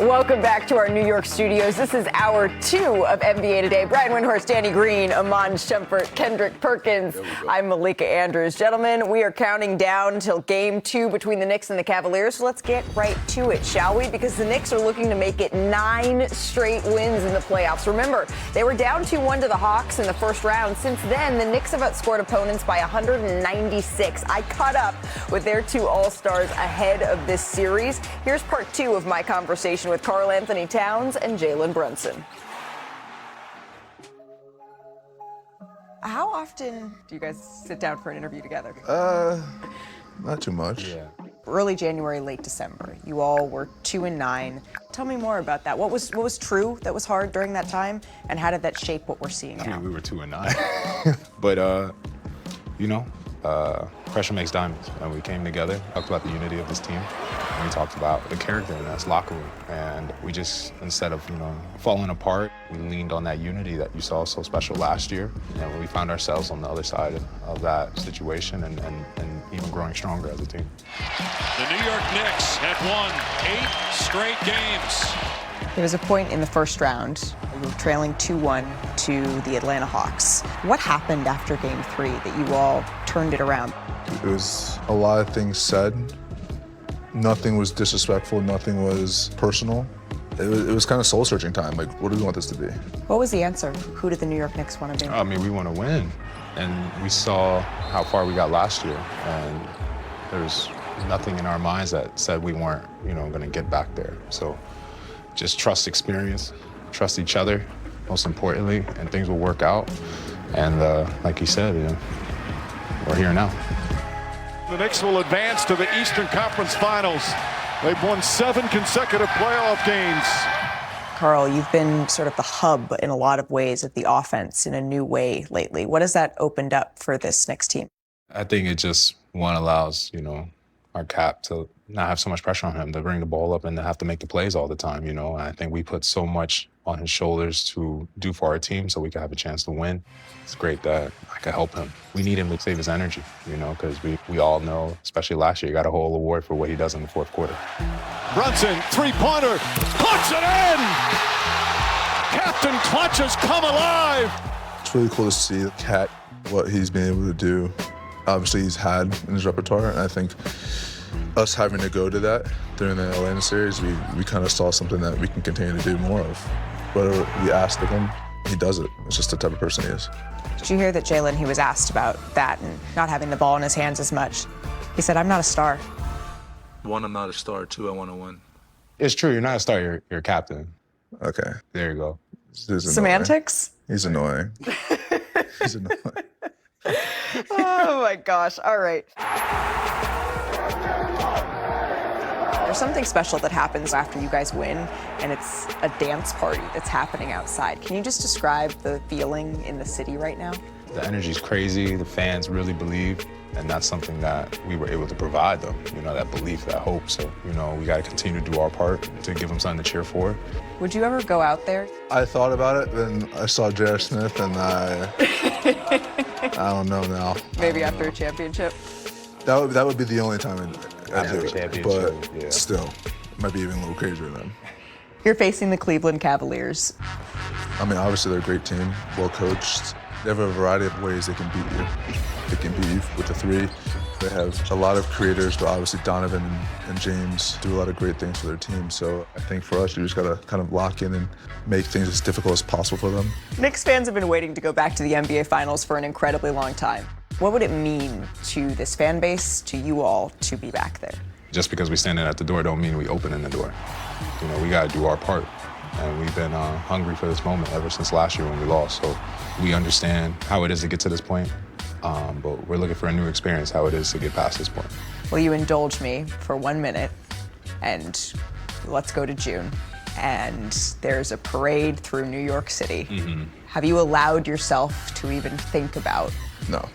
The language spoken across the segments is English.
Welcome back to our New York studios. This is hour 2 of NBA Today. Brian Windhorst, Danny Green, Amon Shumpert, Kendrick Perkins. I'm Malika Andrews. Gentlemen, we are counting down till game 2 between the Knicks and the Cavaliers. So let's get right to it, shall we? Because the Knicks are looking to make it 9 straight wins in the playoffs. Remember, they were down 2-1 to the Hawks in the first round. Since then, the Knicks have outscored opponents by 196. I caught up with their 2 All-Stars ahead of this series. Here's part 2 of my conversation with Karl Anthony Towns and Jalen Brunson. How often do you guys sit down for an interview together? Not too much. Yeah. Early January, late December. You all were 2-9. Tell me more about that. What was true that was hard during that time, and how did that shape what we're seeing now? I mean, we were 2-9, but pressure makes diamonds, and we came together, talked about the unity of this team, and we talked about the character in this locker room, and we just, instead of falling apart, we leaned on that unity that you saw so special last year, and we found ourselves on the other side of that situation and even growing stronger as a team. The New York Knicks had won 8 straight games. There was a point in the first round, you were trailing 2-1 to the Atlanta Hawks. What happened after game 3 that you all turned it around? It was a lot of things said. Nothing was disrespectful, nothing was personal. It was kind of soul-searching time. Like, what do we want this to be? What was the answer? Who did the New York Knicks want to be? I mean, we want to win, and we saw how far we got last year, and there's nothing in our minds that said we weren't, going to get back there. So just trust experience, trust each other, most importantly, and things will work out. And like you said, we're here now. The Knicks will advance to the Eastern Conference Finals. They've won 7 consecutive playoff games. Karl, you've been sort of the hub in a lot of ways of the offense in a new way lately. What has that opened up for this Knicks team? I think it just, allows, our cap to not have so much pressure on him to bring the ball up and to have to make the plays all the time, And I think we put so much on his shoulders to do for our team so we could have a chance to win. It's great that I could help him. We need him to save his energy, because we all know, especially last year, he got a whole award for what he does in the fourth quarter. Brunson, three-pointer, puts it in! Captain Clutch has come alive! It's really cool to see Cat, what he's been able to do. Obviously, he's had in his repertoire, and I think us having to go to that during the Atlanta series, we kind of saw something that we can continue to do more of. Whatever we asked of him, he does it. It's just the type of person he is. Did you hear that Jalen, he was asked about that and not having the ball in his hands as much? He said, I'm not a star. 1, I'm not a star. 2, I want to win. It's true, you're not a star, you're a captain. Okay. There you go. Semantics? He's annoying. He's annoying. Oh my gosh. All right. There's something special that happens after you guys win, and it's a dance party that's happening outside. Can you just describe the feeling in the city right now? The energy's crazy, the fans really believe, and that's something that we were able to provide them, that belief, that hope. So, we got to continue to do our part to give them something to cheer for. Would you ever go out there? I thought about it, then I saw J.R. Smith, and I don't know now. Maybe after a championship? That would be the only time I'd do it, championship, but yeah. Still, it might be even a little crazier then. You're facing the Cleveland Cavaliers. I mean, obviously they're a great team, well coached. They have a variety of ways they can beat you. They can beat you with the 3. They have a lot of creators, but obviously Donovan and James do a lot of great things for their team. So I think for us, you just got to kind of lock in and make things as difficult as possible for them. Knicks fans have been waiting to go back to the NBA Finals for an incredibly long time. What would it mean to this fan base, to you all, to be back there? Just because we standing at the door don't mean we opening the door. We got to do our part. And we've been hungry for this moment ever since last year when we lost. So we understand how it is to get to this point, but we're looking for a new experience, how it is to get past this point. Will you indulge me for 1 minute, and let's go to June. And there's a parade through New York City. Mm-hmm. Have you allowed yourself to even think about? No.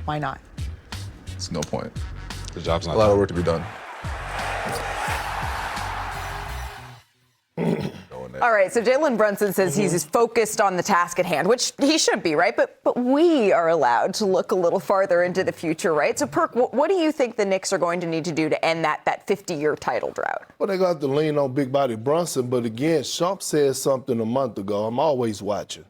Why not? It's no point. The job's not a lot done. of work to be done. All right, so Jalen Brunson says he's focused on the task at hand, which he should be, right? But we are allowed to look a little farther into the future, right? So, Perk, what do you think the Knicks are going to need to do to end that 50-year title drought? Well, they got to lean on Big Body Brunson, but again, Shump said something a month ago. I'm always watching.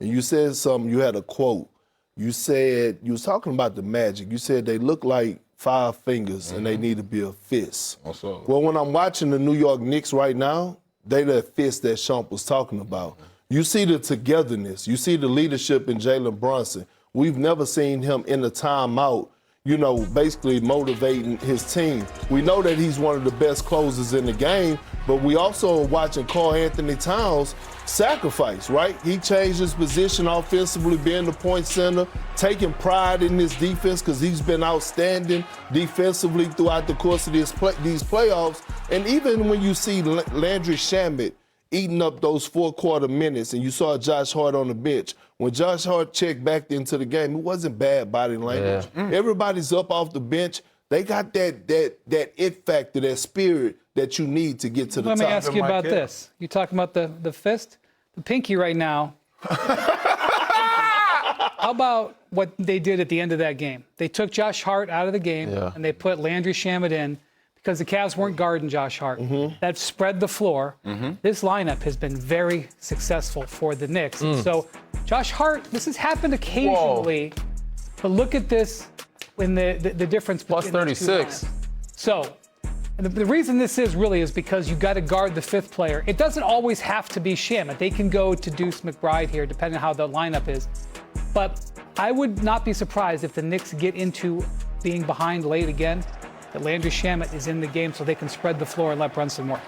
And you said something, you had a quote. You said, you was talking about the Magic. You said they look like 5 fingers and they need to be a fist. Well, when I'm watching the New York Knicks right now, they that fist that Shump was talking about. You see the togetherness. You see the leadership in Jalen Brunson. We've never seen him in a timeout, you know, basically motivating his team. We know that he's one of the best closers in the game, but we also are watching Karl Anthony Towns sacrifice, right? He changed his position offensively, being the point center, taking pride in his defense because he's been outstanding defensively throughout the course of these playoffs. And even when you see Landry Shamet eating up those 4-quarter minutes and you saw Josh Hart on the bench, when Josh Hart checked back into the game, it wasn't bad body language. Everybody's up off the bench. They got that it factor, that spirit that you need to get to the top. Let me ask you about this. You talking about the fist? The pinky right now. How about what they did at the end of that game? They took Josh Hart out of the game, and they put Landry Shamet in because the Cavs weren't guarding Josh Hart. That spread the floor. This lineup has been very successful for the Knicks. So Josh Hart, this has happened occasionally, but look at this when the difference plus 36. So the reason this is because you got to guard the 5th player. It doesn't always have to be Shamet. They can go to Deuce McBride here, depending on how the lineup is. But I would not be surprised if the Knicks get into being behind late again, that Landry Shamet is in the game so they can spread the floor and let Brunson work.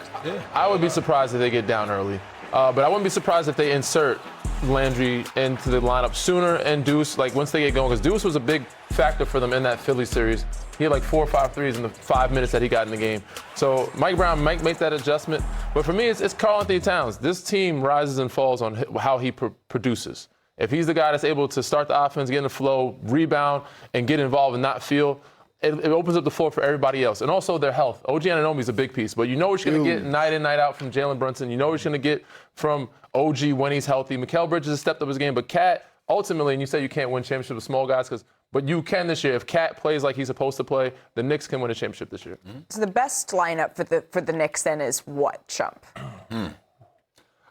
I would be surprised if they get down early. But I wouldn't be surprised if they insert Landry into the lineup sooner and Deuce, like once they get going, because Deuce was a big factor for them in that Philly series. He had like 4 or 5 threes in the 5 minutes that he got in the game. So Mike Brown might make that adjustment. But for me, it's Karl Anthony Towns. This team rises and falls on how he produces. If he's the guy that's able to start the offense, get in the flow, rebound, and get involved and not feel, it opens up the floor for everybody else. And also their health. OG Anunoby is a big piece, but you know what you're going to get night in, night out from Jalen Brunson. You know what you're going to get from OG when he's healthy. Mikal Bridges has stepped up his game, but Cat, ultimately, and you say you can't win championship with small guys, but you can this year. If Cat plays like he's supposed to play, the Knicks can win a championship this year. So the best lineup for the Knicks then is what, Shump?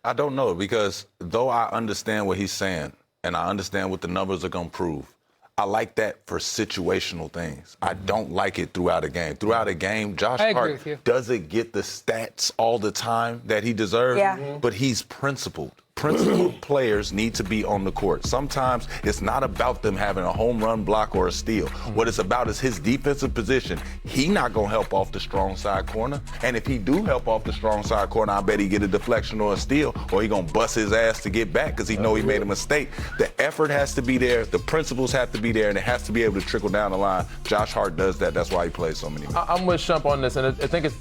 I don't know, because though I understand what he's saying and I understand what the numbers are going to prove, I like that for situational things. I don't like it throughout a game. Throughout a game, Josh Hart doesn't get the stats all the time that he deserves, but he's principled. Principled players need to be on the court. Sometimes it's not about them having a home run block or a steal. What it's about is his defensive position. He not going to help off the strong side corner. And if he do help off the strong side corner, I bet he get a deflection or a steal, or he going to bust his ass to get back because he know he made a mistake. The effort has to be there. The principles have to be there, and it has to be able to trickle down the line. Josh Hart does that. That's why he plays so many minutes. I'm with Shump on this, and I think it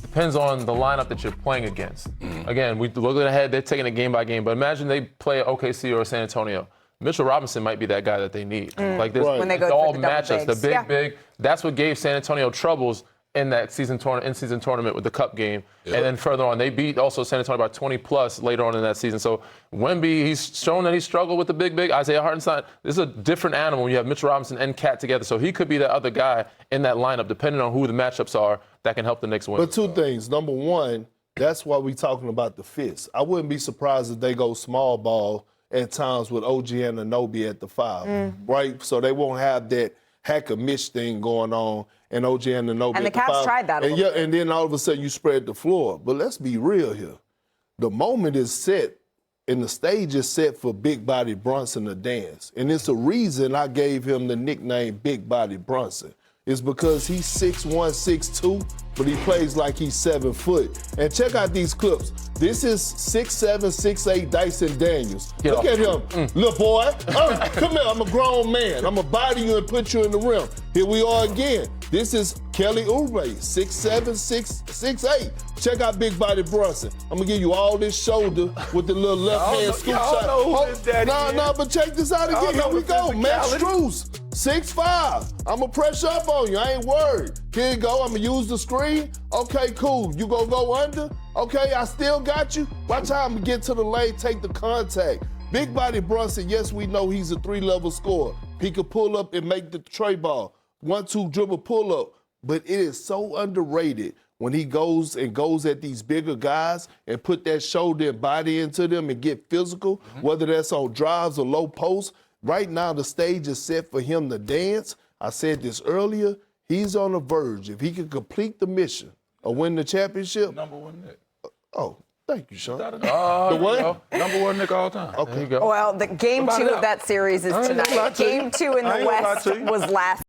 depends on the lineup that you're playing against. Again, we look ahead, they're taking it game by game, but imagine they play OKC or San Antonio. Mitchell Robinson might be that guy that they need. Like this, when they go all for the matchups, the big. That's what gave San Antonio troubles in that in-season tournament with the Cup game. And then further on, they beat also San Antonio by 20+ later on in that season. So Wemby, he's shown that he struggled with the big. Isaiah Hartenstein, this is a different animal when you have Mitchell Robinson and Cat together. So he could be that other guy in that lineup, depending on who the matchups are, that can help the Knicks win. But 2 things. Number one, that's why we're talking about the fist. I wouldn't be surprised if they go small ball at times with OG Anunoby at the 5, right? So they won't have that hack-a-Mitch thing going on and OG Anunoby and at the the 5. Cavs tried that And then all of a sudden you spread the floor. But let's be real here. The moment is set and the stage is set for Big Body Brunson to dance. And it's a reason I gave him the nickname Big Body Brunson. It's because he's 6'1", 6'2", but he plays like he's 7 foot. And check out these clips. This is 6'7", 6'8" Dyson Daniels. Look at him, little boy. Come here, I'm a grown man. I'm going to body you and put you in the rim. Here we are again. This is Kelly Oubre, 6'7", 6'8". Check out Big Body Brunson. I'm going to give you all this shoulder with the little left hand scoop shot. No, but check this out again. Here we go. Max Strus, 6'5". I'm going to press up on you. I ain't worried. Here you go. I'm going to use the screen. Okay, cool. You going to go under? Okay, I still got you. Watch how I'm going to get to the lane, take the contact. Big body Brunson, yes, we know he's a 3-level scorer. He could pull up and make the tray ball. 1-2 dribble pull up. But it is so underrated when he goes at these bigger guys and put that shoulder and body into them and get physical, whether that's on drives or low posts. Right now, the stage is set for him to dance. I said this earlier. He's on the verge. If he can complete the mission or win the championship. Number one Nick. Oh, thank you, Sean. The one? Number one Nick all time. Okay. Well, the game 2 of that series is tonight. Game 2 in the West was last